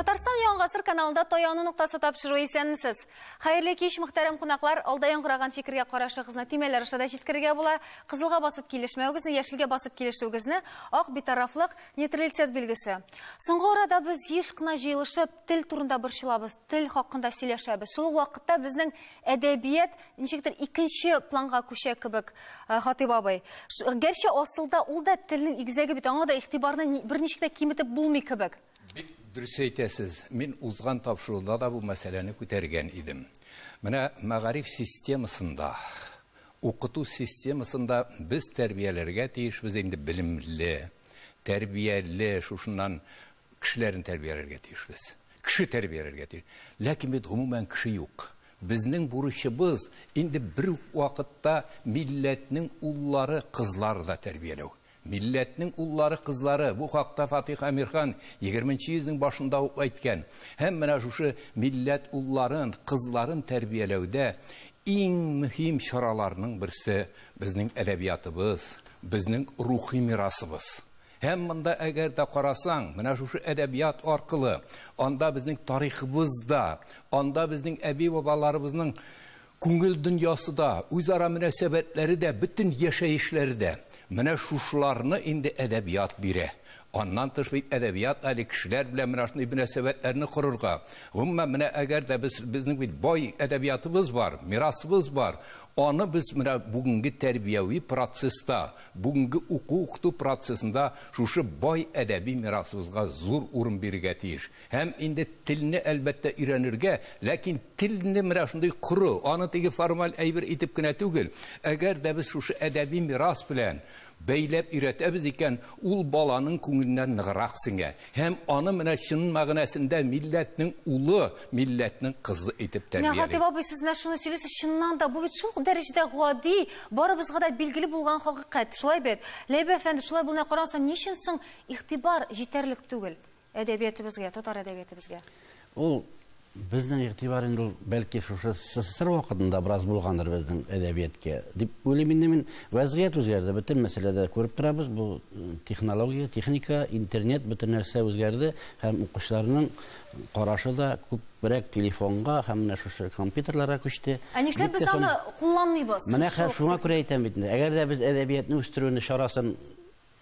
Татарстан Яңа ғасыр каналында Тояны нуктасы тапшыру исәнмесез. Хәерле кич, мөхтәрәм кунаклар, алда яңгыраган фикергә карашы кызны тимәләр аша да җиткерергә була. Кызылга басып килешмәүгезне, яшелгә басып килешүгезне, ак битарафлык, нейтралитет билгесе. Соңгы арада без еш кына җыелышып, тел турында борчылабыз, тел хакында сөйләшәбез. Шул вакытта безнең әдәбият ничектер икенче планга күчә кебек, Хатип абый. Гәрчә асылда ул да телнең игезәге бит, аңа да игътибарны берничек тә киметеп булмый кебек. Дөрес әйтәсез, мин узган тапшыруда да бу мәсьәләне күтәргән идем. Менә мәгариф системасында, укыту системасында без тәрбияләргә тиешбез инде белемле, тәрбияле, шушыннан кешеләрне тәрбияләргә тиешбез. Кеше тәрбияләргә тиеш. Ләкин бит гомумән кеше юк. Безнең бурычыбыз инде бер вакытта милләтнең уллары, кызлары да тәрбияләү. Милләтнең уллары, кызлары, бу хакта Фатих Амирхан 20-нче йөзнең башында ук әйткән. Һәм менә шушы милләт улларын, кызларын тәрбияләүдә иң мөһим чараларның берсе безнең әдәбиятыбыз, безнең рухи мирасыбыз. Һәм монда әгәр дә карасаң, менә шушы әдәбият аркылы, анда безнең тарихыбызда, анда безнең әби-бабаларыбызның күңел дөньясы да, үзара мөнәсәбәтләре дә, бөтен яшәешләре дә менә шушыларны инде әдәбият бирә. Аннан тыш бит әдәбият әле кешеләр белән менә шундый мөнәсәбәтләрне корырга. Гомумән менә әгәр дә безнең бит бай әдәбиятыбыз бар, мирасыбыз бар, аны без менә бүгенге тәрбияви процесста, бүгенге уку-укыту процессында шушы бай әдәби мирасыбызга зур урын бирергә тиеш. Һәм инде телне әлбәттә өйрәнергә, ләкин телне менә шундый коры, аны теге формаль әйбер итеп кенә түгел. Әгәр дә без шушы әдәби мирас белән бәйләп өйрәтәбез икән, ул баланың күңеленнән ныграк сеңә. Һәм аны менә чын мәгънәсендә милләтнең улы, милләтнең кызы итеп тәрбиялый. Хатип абый, сез менә шуны сөйлисез, чыннан да бу бит шул дәрәҗәдә гади, барыбызга да билгеле булган хакыйкать. Шулай бит. Ләйбә әфәнде, шулай булна карасаң, ничек соң игътибар җитәрлек түгел әдәбиятыбызга, татар әдәбиятыбызга? Ул безнең игътибар инде бәлки шушы СССР вакытында бераз булгандыр безнең әдәбиятка. Дип уйлыйм инде мин, вазгыять үзгәрде, бөтен мәсьәләдә күреп торабыз, бу технология, техника, интернет, бөтен нәрсә үзгәрде, һәм укучыларның карашы да күбрәк телефонга һәм менә шушы компьютерларга күчте. Ә нишләп без аны кулланмыйбыз? Менә шуңа күрә әйтәм бит инде. Әгәр дә без әдәбиятны үстерүне чарасын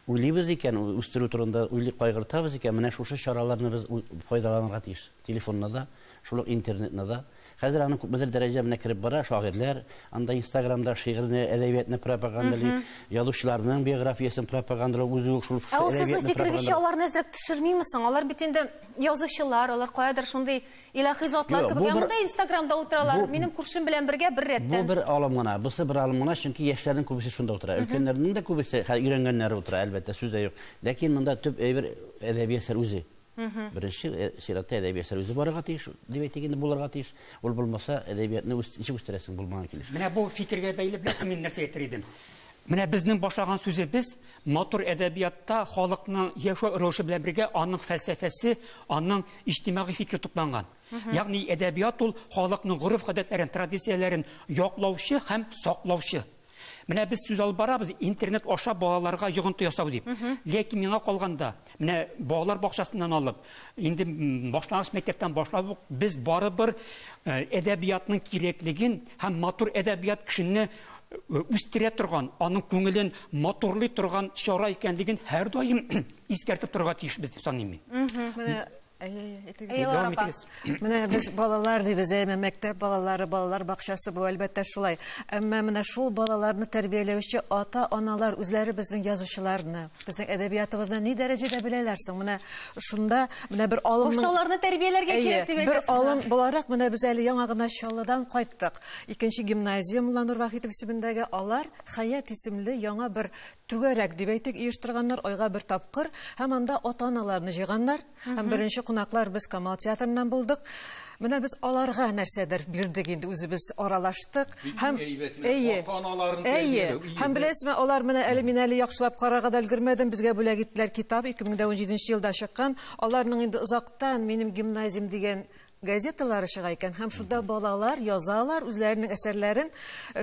уйлыйбыз икән, үстерү турында уйлый кайгыртабыз икән, менә шушы чараларны без файдаланырга тиеш. Телефонда да, шулай интернетна да. Хәзер аны күпмедер дәрәҗә менә кирип бара, шагыйрьләр, анда Инстаграмда шигырьне, әдәбиятны пропагандалый, язучыларның биографиясын пропагандалый, үзе шул әдәбиятны пропагандалый. Аларны әзрәк төшермимсең? Алар бит инде язучылар, алар каядыр шундый илаһи затлар кебек. Монда Инстаграмда утыралар, минем күршем белән бергә бер рәттән. Бу бер алым гына, бусы бер алым гына, чөнки яшьләрнең күбесе шунда утыра. Өлкәннәрнең дә күбесе өйрәнгәннәре утыра, әлбәттә, сүз дә юк. Ләкин монда төп әйбер әдәбият үзе. Беренче чиратта әдәбият үзе барырга тиеш, дип әйтгәндә булырга тиеш. Ул булмаса әдәбиятны ничек үстерәсең булмаган килеш. Менә бу фикергә бәйле беләсең мин нәрсә әйтер идем. Менә безнең башлаган сүзебез матур әдәбиятта халыкның яшәү рәвеше белән бергә аның фәлсәфәсе, аның иҗтимагый фикер тупланган. Ягъни әдәбият ул халыкның гореф-гадәтләрен, традицияләрен яклаучы һәм саклаучы. Менә без сүз алып барабыз, интернет аша балаларга йогынты ясау дип. Ләкин миңа калганда, менә балалар бакчасыннан алып, инде башлангыч мәктәптән башлап, без барыбер әдәбиятның кирәклеген һәм матур әдәбият кешене үстерә торган, аның күңелен матурлый торган чара икәнлеген һәр даим искәртеп торырга тиешбез дип саныйм мин. Менә без балалар дибез, мәктәп балалары, балалар бакчасы бу әлбәттә шулай. Әмма менә шул балаларны тәрбияләүче ата-аналар үзләре безнең язучыларны, безнең әдәбиятыбызны ни дәрәҗәдә беләләр соң? Менә шунда менә бер алымны башлауларны тәрбияләргә кирәк дип әйтәсез. Бер алым буларак менә без әле яңа гына Чаллыдан кайттык. Икенче гимназия Мулла Нур Вахитов исемендәге алар Хаят исемле яңа бер түгәрәк дип әйтик оештырганнар, айга бер тапкыр, һәм анда ата-аналарны җыйганнар. Һәм беренче кунаклар без Камал театрыннан булдык. Менә без аларга нәрсәдер бирдек инде, үзебез аралаштык. Һәм һәм беләсезме, алар менә әле мин әле яхшылап карарга да өлгермәдем, безгә бүләк иттеләр китап 2017 елда чыккан. Аларның инде узактан минем гимназиям дигән газеталары чыга икән, һәм шунда балалар язалар үзләренең әсәрләрен,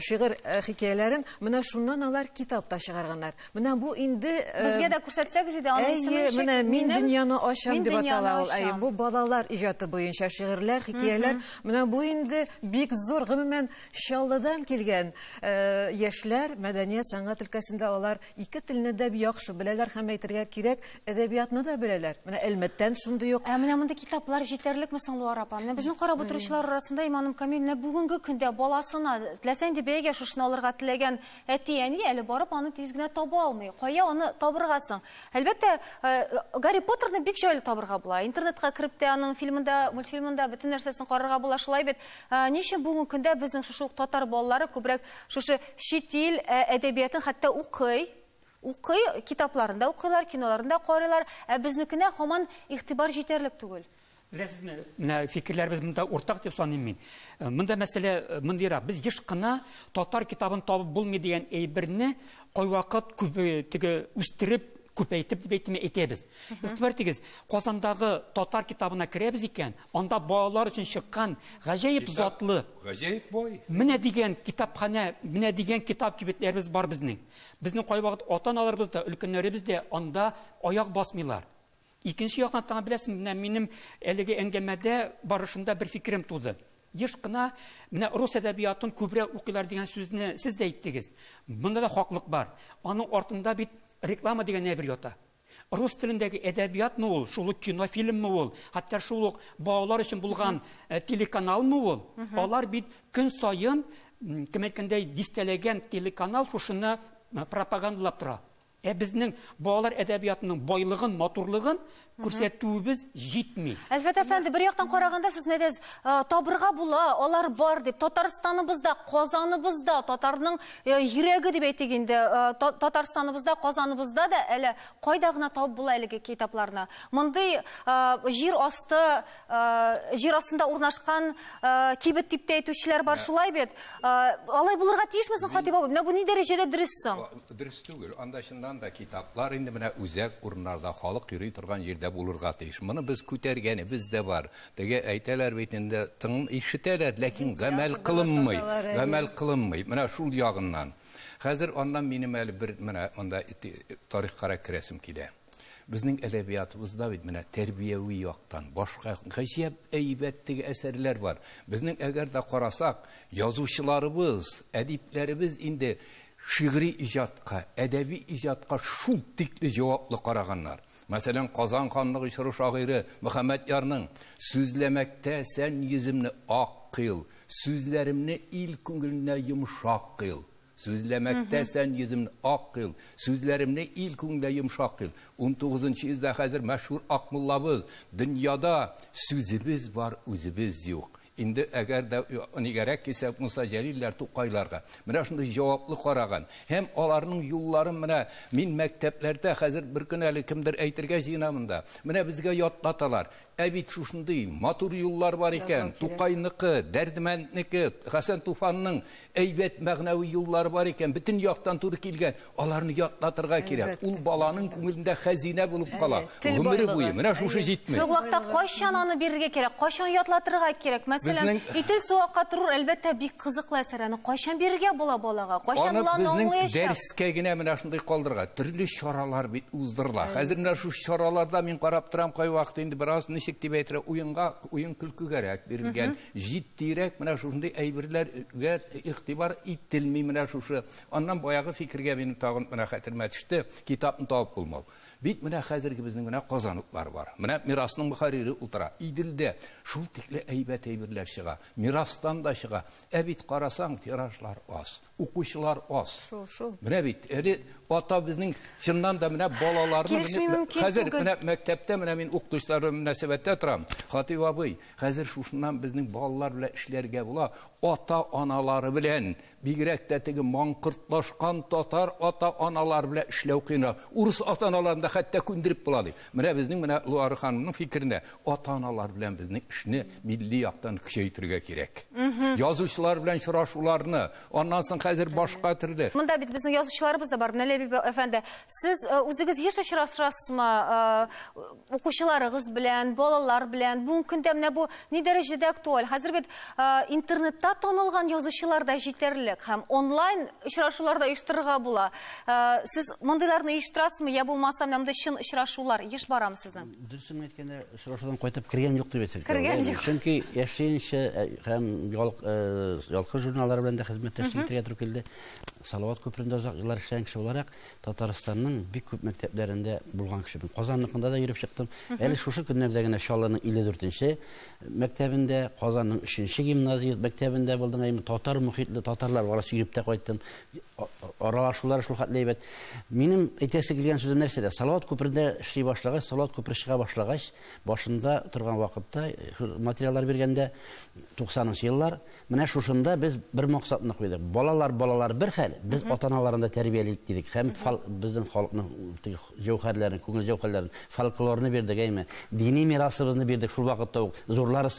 шигырь хикәяләрен, менә шуннан алар китап та чыгарганнар. Менә бу инде Безгә дә күрсәтсәгез иде, аның исеме менә мин дөньяны ачам дип атала ул. Бу балалар иҗаты буенча шигырьләр, хикәяләр. Менә бу инде бик зур, гомумән Чаллыдан килгән яшьләр мәдәният, сәнгать өлкәсендә алар ике телне дә яхшы беләләр һәм әйтергә кирәк, әдәбиятны да беләләр. Менә Әлмәттән шундый ук. Менә монда китаплар җитәрлекме соң Луар апа? Менә безнең карап утыручылар арасында Иманым Камил менә бүгенге көндә баласына теләсәң дип бәягә шушыны алырга теләгән әти-әни әле барып аны тиз генә таба алмый. Кая аны табыргасың? Әлбәттә, Гарри Поттерны бик җайлы табырга була. Интернетка кирип тә аның фильмында, мультфильмында бөтен нәрсәсен карарга була. Шулай бит, ничә бүгенге көндә безнең шушы татар балалары күбрәк шушы чит ил әдәбиятын хәтта укый, китапларында укыйлар, киноларында карыйлар, ә безнекенә һаман игътибар җитәрлек түгел. Беләсезме, менә фикерләребез монда уртак дип саныйм мин. Монда мәсьәлә мондыйрак, без еш кына татар китабын табып булмый дигән әйберне кайвакыт теге үстереп күпәйтеп дип әйтәбез. Игътибар итегез, Казандагы татар китабына керәбез икән, анда балалар өчен чыккан гаҗәеп затлы, гаҗәеп бай. Менә дигән китапханә, менә дигән китап кибетләребез бар безнең. Безнең кайвакыт ата-аналарыбыз да, өлкәннәребез дә анда аяк басмыйлар. Икенче яктан тагын беләсезме, менә минем әлеге әңгәмәдә барышында бер фикерем туды. Еш кына менә рус әдәбиятын күбрәк укыйлар дигән сүзне сез дә әйттегез. Монда да хаклык бар. Аның артында бит реклама дигән нәрсә ята. Рус телендәге әдәбиятмы ул, шул кинофильмме ул, хәтта шул ук балалар өчен булган телеканалмы ул. Алар бит көн саен кем әйткәндәй дистәләгән телеканал шушыны пропагандалап тора. Безнең балалар әдәбиятының байлыгын, матурлыгын күрсәтүебез җитми. Әлфәт әфәнде, бер яктан караганда сез мәдәз табырга була, алар бар дип, Татарстаныбызда, Казаныбызда, татарның йөрәге дип әйтик инде, Татарстаныбызда, Казаныбызда да әле кайда гына табып була әлеге китапларны. Мондый җир астында урнашкан кибет дип әйтүчеләр бар, шулай бит. Алай булырга тиешме соң, Хатип абый? Менә бу ни дәрәҗәдә дөрес соң? Дөрес түгел. Анда чыннан да китаплар инде менә үзәк урыннарда, халык йөри торган җирдә булырга тиеш. Моны без күтәргәне бездә бар. Теге әйтәләр бит инде, тың ишетәләр, ләкин гамәл кылынмый. Менә шул ягыннан. Хәзер аннан минем әле бер менә анда тарихка керәсем килә. Безнең әдәбиятыбызда бит менә тәрбияви яктан башка гаҗәп әйбәттәге әсәрләр бар. Безнең әгәр дә карасак, язучыларыбыз, әдипләребез инде шигъри иҗатка, әдәби иҗатка шул тикле җаваплы караганнар. Мәсәлән, Казан ханлыгы чоры шагыйре Мөхәммәд Ярның сүзләмәктә сән йөземне ак кыл, сүзләремне ил күңеленә йомшак кыл. Сүзләмәктә сән йөземне ак кыл, сүзләремне ил күңеленә йомшак кыл. 19-нчы йөздә хәзер мәшһүр Акмуллабыз, дөньяда сүзебез бар, үзебез юк. Инде әгәр дә нигәрәк кисә Муса Җәлилләр Тукайларга менә шундый җаваплы караган. Һәм аларның юлларын менә мин мәктәпләрдә хәзер бер көн әле кемдер әйтергә җыенамында. Менә безгә ятлаталар. Бит шушындый матур юллар бар икән. Тукайныкы, Дәрдмәнднеке, Хәсән Туфанның әйбәт мәгънәви юллары бар икән. Бөтен яктан туры килгән. Аларны ятлатырга кирәк. Ул баланың күңелендә хәзинә булып кала. Гомере буе менә шушы җитми. Шул вакытта кайчан аны бирергә кирәк? Кайчан ятлатырга кирәк? Мәсәлән, Ител суакка турыр, әлбәттә бик кызыклы әсәр. Аны кайчан бирергә була балага? Кайчан буланы аңлаячак? Дәрескә генә менә шундый калдырга. Төрле чаралар бит уздырыла. Хәзер менә шу чараларда мин карап торам, кай вакыт инде бераз ничек дип әйтер, уен көлкегәрәк бирелгән, җиттирәк менә шундый әйберләргә игътибар ителми менә шушы. Аннан баягы фикергә минем тагын менә хәтеремә төште, китапны табып булмау. Бит менә хәзерге безнең менә Казанлыклар бар. Менә Мирасның мөхәррире утыра. Иделдә шул тикле әйбәт әйберләр чыга. Мирастан да чыга. Бит карасаң, тиражлар аз, укучылар аз. Шул. Менә бит ата безнең чыннан да менә балаларны хәзер менә мәктәптә менә мин укытучылар мөнәсәбәттә торам. Хатип абый, хәзер шушыннан безнең балалар белән эшләргә була. Ата-аналары белән бигрәк тә теге маңкыртлашкан татар ата-аналар белән эшләү кыйна. Урыс ата-аналарында хәтта күндереп була дип. Менә безнең Луара ханымның фикеренә ата-аналар белән безнең эшне милли яктан көчәйтергә кирәк. Язучылар белән очрашуларны, аннан соң хәзер башка төрле. Монда бит безнең язучыларыбыз да бар. Менә Ләбиб әфәнде, сез үзегез еш очрашасызмы укучыларыгыз белән, балалар белән? Бу көндә менә бу ни дәрәҗәдә актуаль? Хәзер бит интернетта танылган язучылар да җитәрлек һәм онлайн очрашуларда оештырырга була. Сез мондыйларны оештырасызмы, я булмаса монда чын очрашулар еш барамы сезнең? Дөресен әйткәндә, очрашудан кайтып кергән юк дип әйтсәк. Кергән юк. Чөнки яшенче һәм ялкын журналлары белән дә хезмәттәшлек итәргә туры килде. Салават күпрендә озак еллар эшләгән кеше буларак, Татарстанның бик күп мәктәпләрендә булган кеше. Казанныкында да йөреп чыктым. Әле шушы көннәрдә генә Шаллының 54-нче мәктәбендә, Казанның 3-нче гимназия мәктәбендә булдым. Татар мөхитле татарлар арасында йөреп тә кайттым. Аралашулар шул хәтле әйбәт. Минем әйтәсе килгән сүзем нәрсәдә? Салават күпрендә эшли башлагач, Салават күпер чыга башлагач, башында торган вакытта материаллар биргәндә 90-нчы еллар, менә шушында без бер максатны куйдык. Балалар бер хәл, без ата-аналарында тәрбиялик дидек. Һәм безнең халыкның җәүһәрләрен, күңел җәүһәрләрен, фольклорны бирдек, әйме. Дини мирасыбызны бирдек шул вакытта ук. Зурлар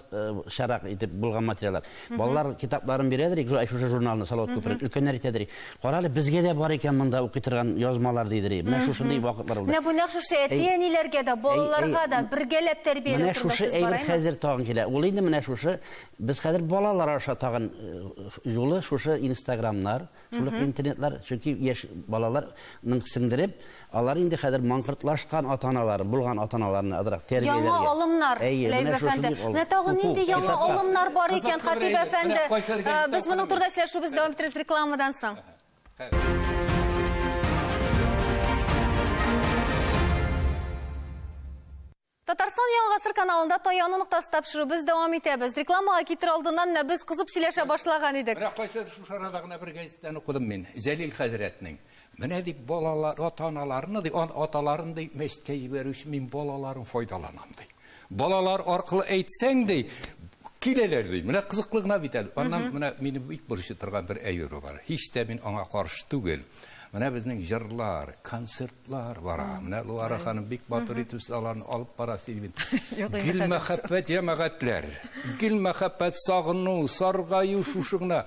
шарак итеп булган материаллар. Балалар китапларын бирәдер, шушы журналны Салават күпер өлкәннәр итәдер. Каралы, безгә дә бар икән монда укый торган язмалар дидер. Менә шушындый вакытлар булды. Менә бу нәкъ шушы әти-әниләргә дә, балаларга да бергәләп тәрбияләп турында сез барамы? Менә шушы хәзер тагын килә. Ул инде менә шушы без хәзер балалар аша тагын юлы шушы Инстаграмнар, шулай интернетлар, чөнки яшь балаларның сеңдереп, алар инде хәзер маңкыртлашкан ата-аналар, булган ата-аналарны адырак тәрбияләргә. Яңа алымнар, Ләйб әфәнде. Менә тагын нинди яңа алымнар бар икән, Хатип әфәнде? Без моның турында сөйләшүбез дәвам иттерәбез рекламадан соң. Татарстан Яңа Гасыр каналында Таяну нуктасы тапшыру без дәвам итәбез. Рекламага китер алдыннан без кызып сөйләшә башлаган идек. Менә кайсы шу шарада гына бер гәзиттән укыдым мин. Зәлил хәзрәтнең. Менә дип балалар, ата-аналарны дип, аталарын дип мәчеткә җибәрүче мин балаларын файдаланам ди. Балалар аркылы әйтсәң ди, киләләр ди. Менә кызыклы гына бит әле. Аннан менә минем бик борчы торган бер әйбер бар. Һич тә мин аңа каршы түгел. Менә безнең җырлар, концертлар бара. Менә Луара ханым бик батыр итеп аларны алып бара сибин. Гил мәхәббәт җәмәгатьләр. Гил мәхәббәт сагыну, саргаю шушыгына.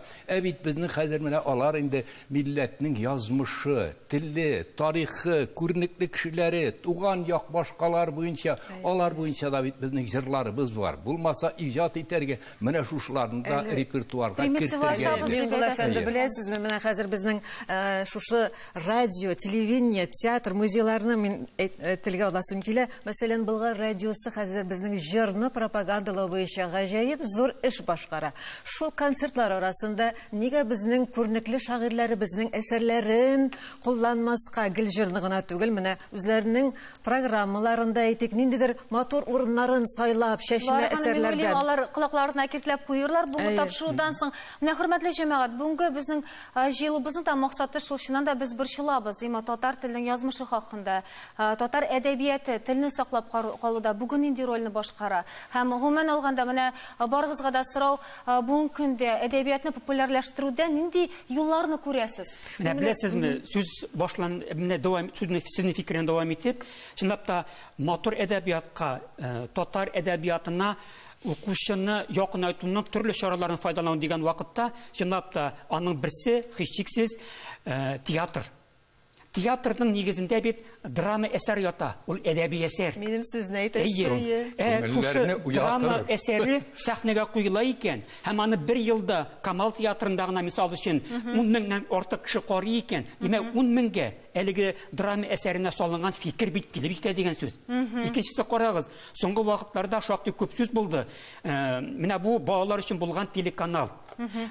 Бит безнең хәзер менә алар инде милләтнең язмышы, теле, тарихы, күренекле кешеләре, туган як башкалар буенча, алар буенча да бит безнең җырларыбыз бар. Булмаса иҗат итәргә менә шушыларны да репертуарга кертергә. Беләсезме, менә хәзер безнең шушы радио, телевидение, театр, музейларны мин телгә аласым килә. Мәсәлән, Болгар радиосы хәзер безнең җырны пропагандалау буенча гаҗәеп зур эш башкара. Шул концертлар арасында нигә безнең күренекле шагыйрьләребезнең әсәрләрен кулланмаска, гел җырны гына түгел, менә үзләренең программаларында әйтик, ниндидер матур урыннарын сайлап, шәшмә әсәрләрдән. Алар кулакларына киртләп куйырлар бу тапшырудан соң. Менә хөрмәтле җәмәгать, бүгенге безнең җыелубызның да максаты шул, чыннан да без борчылабыз, татар теленең язмышы хакында, татар әдәбияты, телне саклап калуда бүген нинди рольне башкара. Һәм гомумән алганда менә барыгызга да сорау, бүгенге көндә әдәбиятны популярлаштыруда нинди юлларны күрәсез? Менә беләсезме, сүз башлан, менә дәвам сезнең фикерен дәвам итеп, чынлап та матур әдәбиятка, татар әдәбиятына укучыны якынайтуның төрле чараларын файдалану дигән вакытта, чынлап та аның берсе һичшиксез театр. Театрның нигезендә бит драма әсәр ята, ул әдәби әсәр. Минем сүзне әйтәсез. Шушы драма әсәре сәхнәгә куела икән, һәм аны бер елда Камал театрында гына мисал өчен 10 меңнән артык кеше карый икән. Димәк, 10 меңгә әлеге драма әсәренә салынган фикер бит килеп җитә дигән сүз. Икенчесе карагыз, соңгы вакытларда шактый күп сүз булды. Менә бу балалар өчен булган телеканал.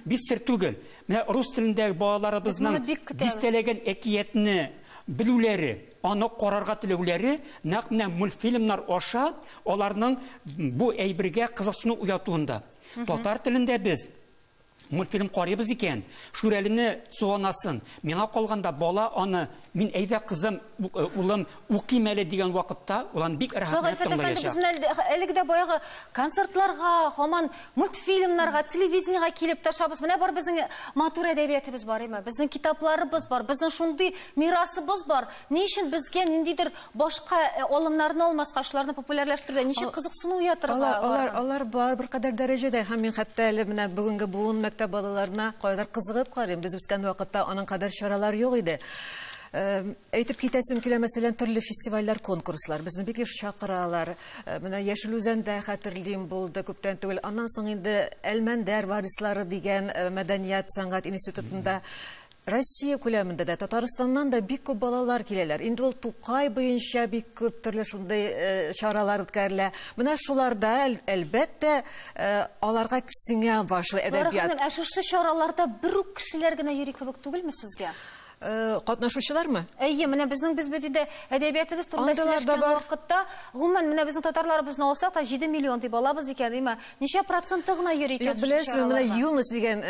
Бик сер түгел. Менә рус телендәге балаларыбызның дистәләгән әкиятне белүләре, аны карарга теләүләре, нәкъ менә мультфильмнар аша аларның бу әйбергә кызыксыну уятуында. Татар телендә без мультфильм карыйбыз икән, Шүрәлене суанасын. Миңа калганда бала аны мин әйдә кызым, улым укыйм әле дигән вакытта, улан бик рәхәт тыңлаячак. Әлеге дә баягы концертларга, һаман мультфильмнарга, телевидениега килеп ташабыз. Менә бар безнең матур әдәбиятыбыз бар име? Безнең китапларыбыз бар, безнең шундый мирасыбыз бар. Ни өчен безгә ниндидер башка алымнарны алмаска, шуларны популярлаштыруда ничек кызыксыну уятырга? Алар бар бер кадәр дәрәҗәдә, һәм мин хәтта әле менә бүгенге буын мәктәп балаларына кайдар кызыгып карыйм. Без үскән вакытта аның кадәр чаралар юк иде. Әйтеп китәсем килә, мәсәлән, төрле фестивальләр, конкурслар. Безне бик еш чакыралар. Менә Яшел Үзәндә хәтерлим булды күптән түгел. Аннан соң инде Әлмәндәр варислары дигән мәдәният, сәнгать институтында Россия күләмендә дә, Татарстаннан да бик күп балалар киләләр. Инде ул Тукай буенча бик күп төрле шундый чаралар үткәрелә. Менә шуларда әлбәттә аларга сиңә башлы әдәбият. Шушы чараларда бер үк кешеләр генә йөри кебек түгелме сезгә? Катнашучылармы? Әйе, менә безнең бит әдәбиятыбыз турында сөйләшкән вакытта, гомумән менә безнең татарларыбызны алсак та 7 миллион дип алабыз икән, диме? Ничә проценты гына йөри икән? Беләсезме, менә Юнус дигән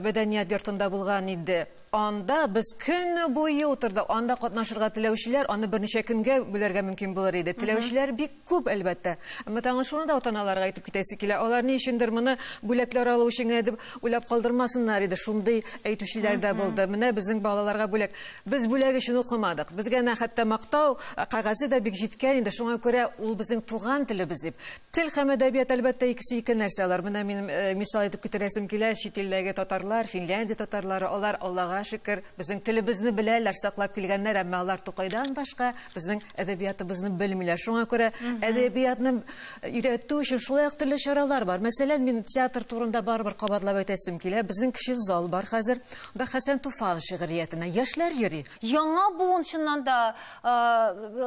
мәдәният йортында булган иде. Анда без көн буе утырдык. Анда катнашырга теләүчеләр, аны берничә көнгә бүләргә мөмкин булыр иде. Теләүчеләр бик күп, әлбәттә. Әмма таңы шуны да ата-аналарга әйтеп китәсе килә. Алар ни өчендер моны бүләкләр алу өчен дип уйлап калдырмасыннар иде. Шундый әйтүчеләр дә булды. Менә безнең балаларга бүләк. Без бүләк өчен укымадык. Безгә хәтта мактау кагазе дә бик җиткән инде. Шуңа күрә ул безнең туган телебез дип. Тел һәм әдәбият әлбәттә икесе ике нәрсә алар. Менә мин мисал итеп китерәсем килә. Чит илдәге татарлар, Финляндия татарлары, алар Аллага шөкер безнең телебезне беләләр, саклап килгәннәр, әмма алар Тукайдан башка безнең әдәбиятыбызны белмиләр. Шуңа күрә әдәбиятны өйрәтү өчен шулай ук төрле чаралар бар. Мәсәлән, мин театр турында барыбер кабатлап әйтәсем килә. Безнең кече зал бар хәзер. Анда Хәсән Туфан шигъриятенә яшьләр йөри. Яңа буын чыннан да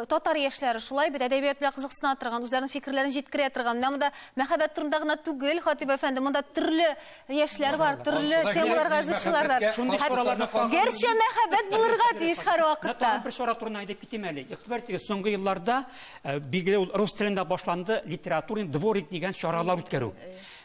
татар яшьләре шулай бит әдәбият белән кызыксына торган, үзләренең фикерләрен җиткерә торган. Монда мәхәббәт турында гына түгел, Хатип әфәнде, монда төрле яшьләр бар, төрле темаларга язучылар. Гәрчә мәхәббәт булырга тиеш һәр вакытта. Бер чара турында әйтеп китим әле. Игътибар соңгы елларда билгеле рус телендә башланды литературный дворик дигән чаралар үткәрү.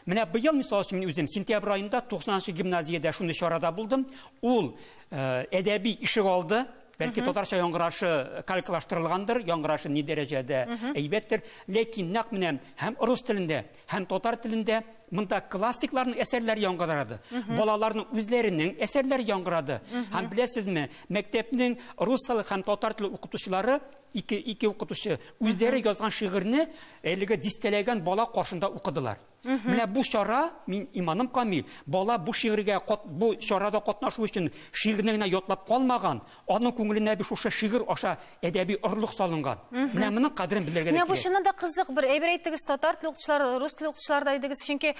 Менә быел, мисал өчен, мин үзем сентябрь аенда 90-нчы гимназиядә шундый чарада булдым. Ул әдәби ишек алды. Бәлки татарча яңгырашы калькулаштырылгандыр, яңгырашы ни дәрәҗәдә әйбәттер, ләкин нәкъ менә һәм рус телендә, һәм татар телендә монда классикларның әсәрләре яңгырады. Балаларның үзләренең әсәрләре яңгырады. Һәм беләсезме, мәктәпнең рус теле һәм татар теле укытучылары ике укытучы үзләре язган шигырьне әлеге дистәләгән бала каршында укыдылар. Менә бу чара, мин иманым камил, бала бу шигырьгә, бу чарада катнашу өчен шигырьне генә ятлап калмаган, аның күңеленә бу шушы шигырь аша әдәби орлык салынган. Менә моның кадерен белергә кирәк. Менә бу чыннан да кызык бер әйбер әйттегез, татар теле укытучылары, рус теле укытучылары да идегез, чөнки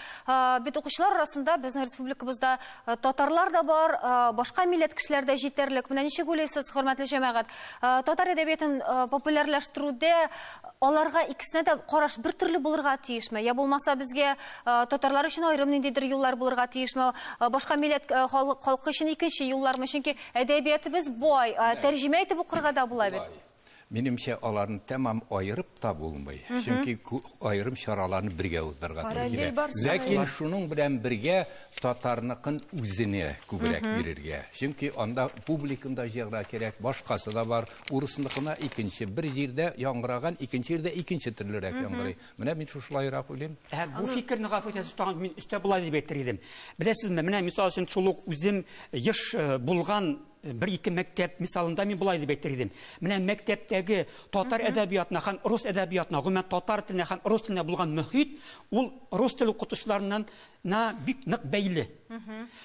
бит укучылар арасында безнең республикабызда татарлар да бар, башка милләт кешеләр дә җитәрлек. Менә ничек уйлыйсыз, хөрмәтле җәмәгать? Татар әдәбиятын популярлаштыруда аларга икесенә дә караш бер төрле булырга тиешме? Я булмаса безгә татарлар өчен аерым ниндидер юллар булырга тиешме? Башка милләт халкы өчен икенче юллармы? Чөнки әдәбиятыбыз бай, тәрҗемә итеп укырга да була бит. Минемчә, аларны тәмам айырып та булмый. Чөнки айырым чараларны бергә уздырырга туры килә. Ләкин шуның белән бергә татарныкын үзенә күбрәк бирергә. Чөнки анда публикында җыярга кирәк, башкасы да бар. Урысныкына икенче, бер җирдә яңгыраган, икенче җирдә икенче төрлерәк яңгырый. Менә мин шулайрак уйлыйм. Бу фикерне гафу итәсез, тагын мин өстә була дип әйтер идем. Беләсезме, менә мисал өчен шулык үзем еш булган bir-ике мәктәп мисалында мин булай дип әйтер идем. Менә мәктәптәге татар әдәбиятына һәм рус әдәбиятына, гомумән татар теленә һәм рус теленә булган мөхит, ул рус теле укытучыларыннан бик нык бәйле.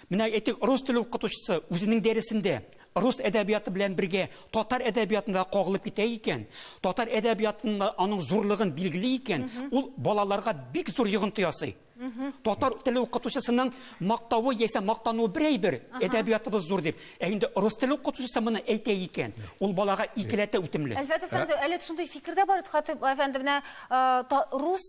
Менә әйтик, рус теле укытучысы үзенең дәресендә рус әдәбияты белән бергә татар әдәбиятында кагылып китә икән, татар әдәбиятында аның зурлыгын билгели икән, ул балаларга бик зур йогынты ясый. Татар теле укытучысының мактавы яисә мактануы берәйбер, әдәбиятыбыз зур дип. Ә инде рус теле укытучысы моны әйтә икән, ул балага икеләтә үтемле. Әлбәттә, әфәнде, әле шундый фикердә бар, Хатип әфәнде, менә рус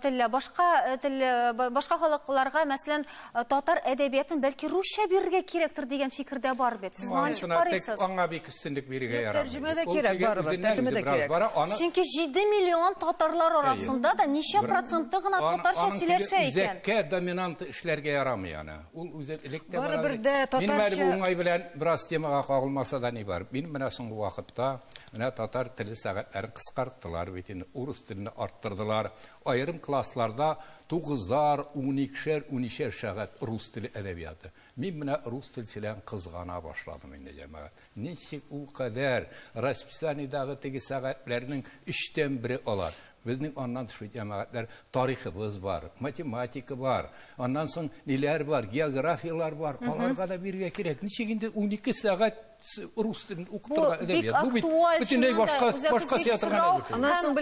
теле, башка халыкларга, мәсәлән, татар әдәбиятын бәлки русча бирергә кирәктер дигән фикердә бар бит. Сез моны ничек карыйсыз? Аңа бик өстенлек бирергә ярамый. Тәрҗемәдә кирәк барыбер, тәрҗемәдә кирәк. Чөнки 7 миллион татарлар арасында да ничә проценты гына татарча сөйләшә үзәккә доминант эшләргә ярамый аны. Ул үзәклектә Бары бер дә татарча- Мин әле уңай белән бераз темага кагылмаса да ни бар. Мин менә соңгы вакытта менә татар теле сәгатьләрен кыскарттылар бит инде, урыс телене арттырдылар. Аерым классларда 9-ар, 12-шәр, 13-шәр сәгать рус теле әдәбияты. Мин менә рус телчеләрен кызгана башладым инде җәмәгать. Ничек ул кадәр расписаниедагы теге сәгатьләрнең 3тән 1 алар. Безнең аннан төшү җәмәгатьләр тарихыбыз бар, математика бар, аннан соң ниләр бар, географиялар бар. Аларга да бирергә кирәк. Ничек инде 12 сәгать рус телен укытырга әдәбият. Бу бит бөтенләй башка театрга. Аннан соң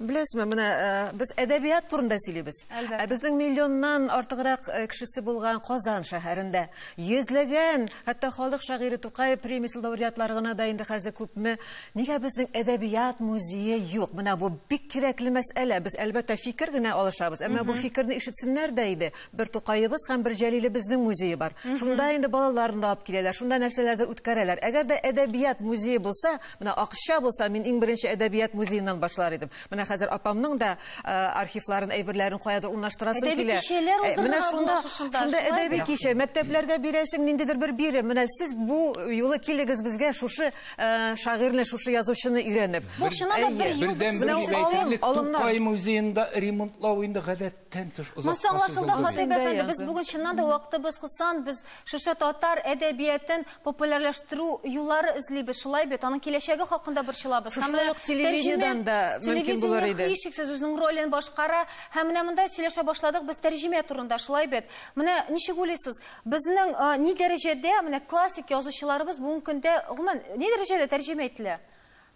беләсезме, менә без әдәбият турында сөйлибез. Безнең миллионнан артыграк кешесе булган Казан шәһәрендә йөзләгән, хәтта халык шагыйре Тукай премиясе лауреатлары гына да инде хәзер күпме. Нигә безнең әдәбият музее юк? Менә бу бик кирәкле мәсьәлә. Без әлбәттә фикер генә алышабыз, әмма бу фикерне ишетсеннәр дә иде. Бер Тукайыбыз һәм бер Җәлиле безнең музее бар. Шунда инде балаларны да алып киләләр, шунда нәрсәләрдер үткәрәләр. Әгәр дә әдәбият музее булса, менә акча булса, мин иң беренче әдәбият музееннан башлар идем. Менә хәзер апамның да архивларын, әйберләрен каядыр урнаштырасы килә. Менә шунда әдәби кичә мәктәпләргә бирәсең, ниндидер бер бирем. Менә сез бу юлы килегез безгә шушы шагыйрьне, шушы язучыны өйрәнеп. Бу шуна да бер юл. Тукай музеенда ремонтлау инде гадәттән тыш узак. Без бүген чыннан да вакытыбыз кысан, без шушы татар әдәбиятын популярлаштыру юллары эзлибез. Шулай бит, аның киләчәге хакында борчылабыз. Шулай ук телевидениедән да мөмкин булыр иде. Һичшиксез үзенең ролен башкара һәм менә монда сөйләшә башладык без тәрҗемә турында. Шулай бит. Менә ничек уйлыйсыз? Безнең ни дәрәҗәдә менә классик язучыларыбыз бүгенге көндә гомумән ни дәрәҗәдә тәрҗемә ителә?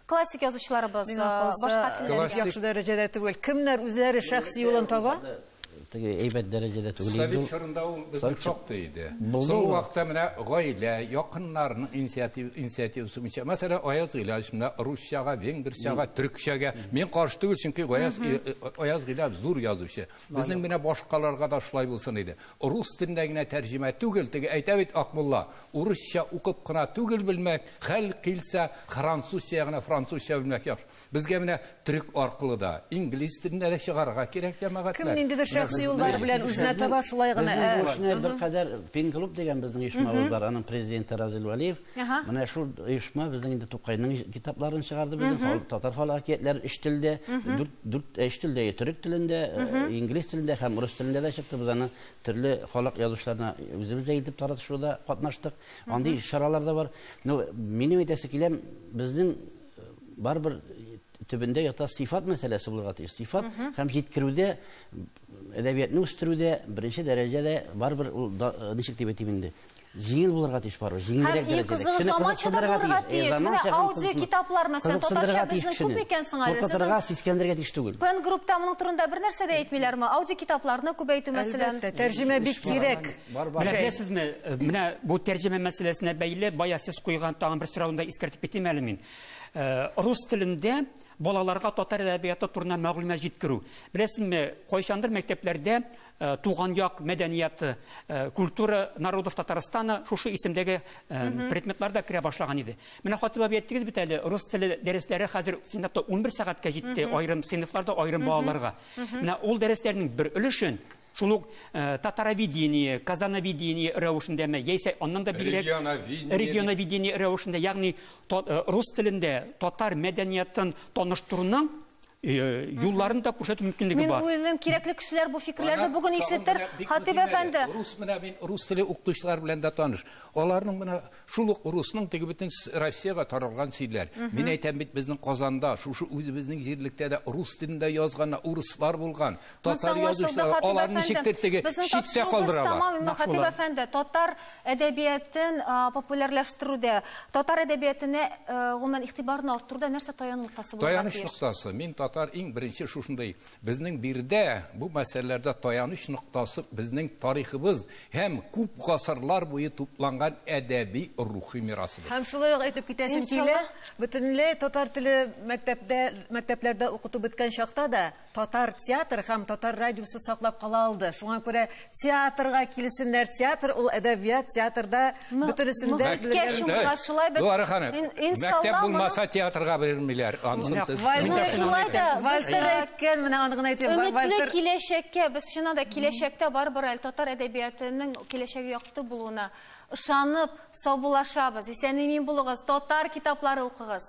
Классик язучыларыбыз башка телләргә яхшы дәрәҗәдә түгел. Кемнәр үзләре шәхси юлын таба? Әйбәт дәрәҗәдә түгел. Совет чорында ул безнең шокты иде. Соңгы вакытта менә гаилә, якыннарның инициативасы буенча, мәсәлән, Аяз Гыйләҗ менә русчага, венгрчага, төркчәгә мин каршы түгел, чөнки Аяз Гыйләҗ зур язучы. Безнең менә башкаларга да шулай булсын иде. Рус телендә генә тәрҗемә түгел, теге әйтә бит Акмулла, урысча укып кына түгел белмәк, хәл килсә французча гына французча белмәк яхшы. Безгә менә төрек аркылы да инглиз телендә дә чыгарга кирәк җәмәгатьләр. Кем ниндидер шәхси юллар белән үзенә таба шулай гына. Бер кадәр Пен клуб дигән безнең оешмабыз бар, аның президенты Разил Валиев. Менә шул оешма безнең инде Тукайның китапларын чыгарды, безнең татар халыкиятләр иш телдә, дүрт иш телдә, төрек телендә, инглиз телендә һәм рус телендә дә чыкты. Без аны төрле халык язучыларына үзебез әйтеп таратышуда катнаштык. Андый чаралар да бар. Минем әйтәсе киләм, безнең барбер төбендә ята сифат мәсьәләсе булырга тиеш. Сифат һәм җиткерүдә, әдәбиятны үстерүдә беренче дәрәҗәдә барбер ничек дип әйтим инде. Җиңел булырга тиеш бар. Җиңелрәк дәрәҗәдә. Аудио китаплар мәсәлән татарча безнең күп икән соң әле. Кытырга сискәндергә тиеш түгел. Пен группта моның турында бер нәрсә дә әйтмиләрме? Аудио китапларны күбәйтү мәсәлән. Тәрҗемә бик кирәк. Беләсезме, менә бу тәрҗемә мәсьәләсенә бәйле бая сез куйган тагын бер сорауда искәртеп китим әле мин. Рус телендә балаларга татар әдәбияты турында мәгълүмат җиткерү. Беләсезме, кайчандыр мәктәпләрдә туган як мәдәнияты, культура народов Татарстана шушы исемдәге предметларда керә башлаган иде. Менә Хатип әби әйттегез бит әле, рус теле дәресләре хәзер сыйныфта 11 сәгатькә җитте, аерым сыйныфларда аерым балаларга. Менә ул дәресләрнең бер өлешен шул ук татаровидение, казановидение рәвешендәме, яисә аннан да бигрәк регионовидение рәвешендә, ягъни рус телендә татар мәдәниятын таныштыруның юлларын да күрсәтү мөмкинлеге бар. Мин уйлыйм, кирәкле кешеләр бу фикерләрне бүген ишетер. Хатип әфәнде. Рус теле укытучылар белән дә таныш. Аларның менә шул ук русның теге бөтен Россиягә таралган сөйләр. Мин әйтәм бит, безнең Казанда, шушы үзебезнең җирлектә дә рус телендә язган урыслар булган. Татар язучылар аларны ничектер теге читтә калдыралар. Хатип әфәнде, татар әдәбиятын популярлаштыруда, татар әдәбиятына гомумән игътибарны арттыруда нәрсә таяныч ноктасы булган? Таяныч ноктасы. Мин татар иң беренче шушындай. Безнең бирдә бу мәсьәләләрдә таяныч ноктасы безнең тарихыбыз һәм күп гасырлар буе тупланган әдәби рухи мирасыбыз. Һәм шулай ук әйтеп китәсем килә, бөтенләй татар теле мәктәпләрдә укыту беткән чакта да татар театр һәм татар радиосы саклап кала алды. Шуңа күрә театрга килсеннәр, театр ул әдәбият, театрда бөтенесендә Мәктәп булмаса театрга бирмиләр. Ансын сез. Вальтер әйткән, менә аны гына әйтәм. Өметле киләчәккә, без чыннан да киләчәктә барыбер әле татар әдәбиятының киләчәге якты булуына ышанып, саубуллашабыз. Исән-имин булыгыз, татар китаплары укыгыз.